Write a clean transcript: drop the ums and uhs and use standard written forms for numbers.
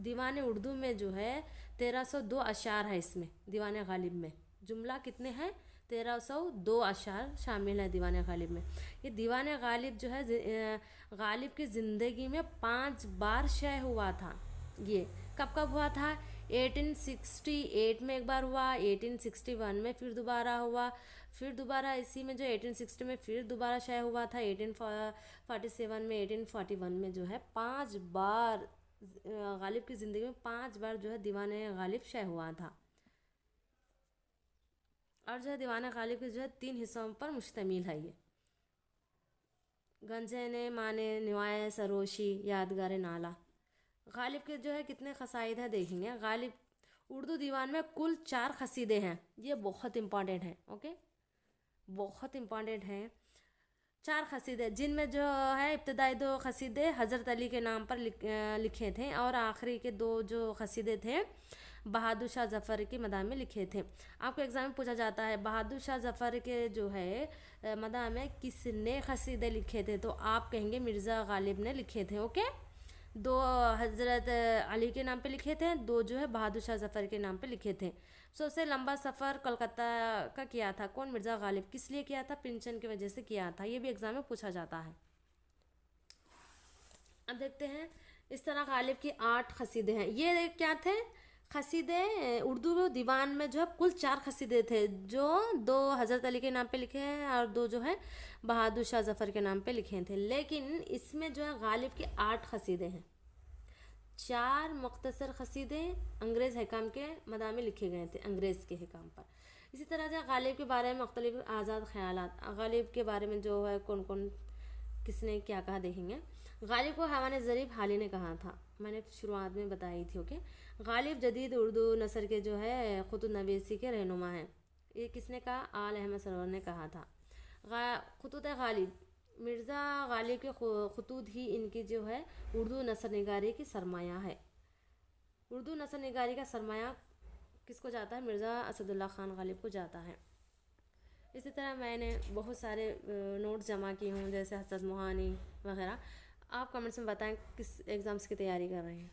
दीवाने उर्दू में जो है 1302 अशार है इसमें दीवाने गालिब में। जुमला कितने हैं? 1302 अशार शामिल है दीवाने गालिब में। ये दीवाने गालिब जो है गालिब की ज़िंदगी में 5 बार शय हुआ था। ये कब कब हुआ था? 1868 में एक बार हुआ, 1861 में फिर दोबारा हुआ, फिर दोबारा इसी में जो 1860 में फिर दोबारा शय हुआ था, 1847 में, 1841 में जो है 5 बार गालिब की ज़िंदगी में 5 बार जो है दीवाने गालिब शय हुआ था। और जो है दीवाने गालिब के जो है 3 हिस्सों पर मुश्तमिल है ये। गंजने माने निवाए सरोशी यादगार नाला। गालिब के जो है कितने क़साइद है देखेंगे। गालिब उर्दू दीवान में कुल 4 क़सीदे हैं। ये बहुत इम्पॉर्टेंट है, ओके, बहुत इम्पॉर्टेंट है। 4 क़सीदे जिनमें जो है इब्तदाई 2 क़सीदे हज़रत अली के नाम पर लिखे थे और आखिरी के 2 जो क़सीदे थे बहादुर शाह ज़फ़र की मदाह में लिखे थे। आपको एग्ज़ाम में पूछा जाता है बहादुर शाह ज़फ़र के जो है मदाह में किसने क़सीदे लिखे थे, तो आप कहेंगे मिर्ज़ा गालिब ने लिखे थे। ओके, 2 हज़रत अली के नाम पे लिखे थे, 2 जो है बहादुर शाह ज़फ़र के नाम पे लिखे थे। सबसे लंबा सफ़र कलकत्ता का किया था कौन? मिर्ज़ा गालिब। किस लिए किया था? पेंशन की वजह से किया था। ये भी एग्ज़ाम में पूछा जाता है। अब देखते हैं इस तरह गालिब की 8 क़सीदे हैं। ये क्या थे क़सीदे? उर्दू दीवान में जो है कुल 4 क़सीदे थे, जो 2 हज़रत अली के नाम पे लिखे हैं और 2 जो है बहादुर शाह ज़फ़र के नाम पे लिखे थे। लेकिन इसमें जो है गालिब के 8 क़सीदे हैं। 4 मुख्तसर क़सीदे अंग्रेज़ हकाम के मदाह में लिखे गए थे, अंग्रेज़ के हकाम पर। इसी तरह जो गालिब के बारे में मुख्तलिफ आज़ाद ख़यालात। गालिब के बारे में जो है कौन कौन किसने क्या कहा देखेंगे। गालिब को हवाने ज़रीफ़ हाली ने कहा था, मैंने शुरुआत में बताई थी। ओके, गालिब जदीद उर्दू नसर के जो है ख़ुतूत नवीसी के रहनुमा हैं। ये किसने कहा? आल अहमद सरवर ने कहा था। ख़ुतूत गालिब, मिर्ज़ा गालिब के ख़ुतूत ही इनकी जो है उर्दू नसर निगारी की सरमाया है। उर्दू नसर निगारी का सरमाया किसको जाता है? मिर्ज़ा असदुल्ला ख़ान गालिब को जाता है। इसी तरह मैंने बहुत सारे नोट्स जमा किए हूँ, जैसे हसरत मोहानी वगैरह। आप कमेंट्स में बताएं किस एग्ज़ाम्स की तैयारी कर रहे हैं।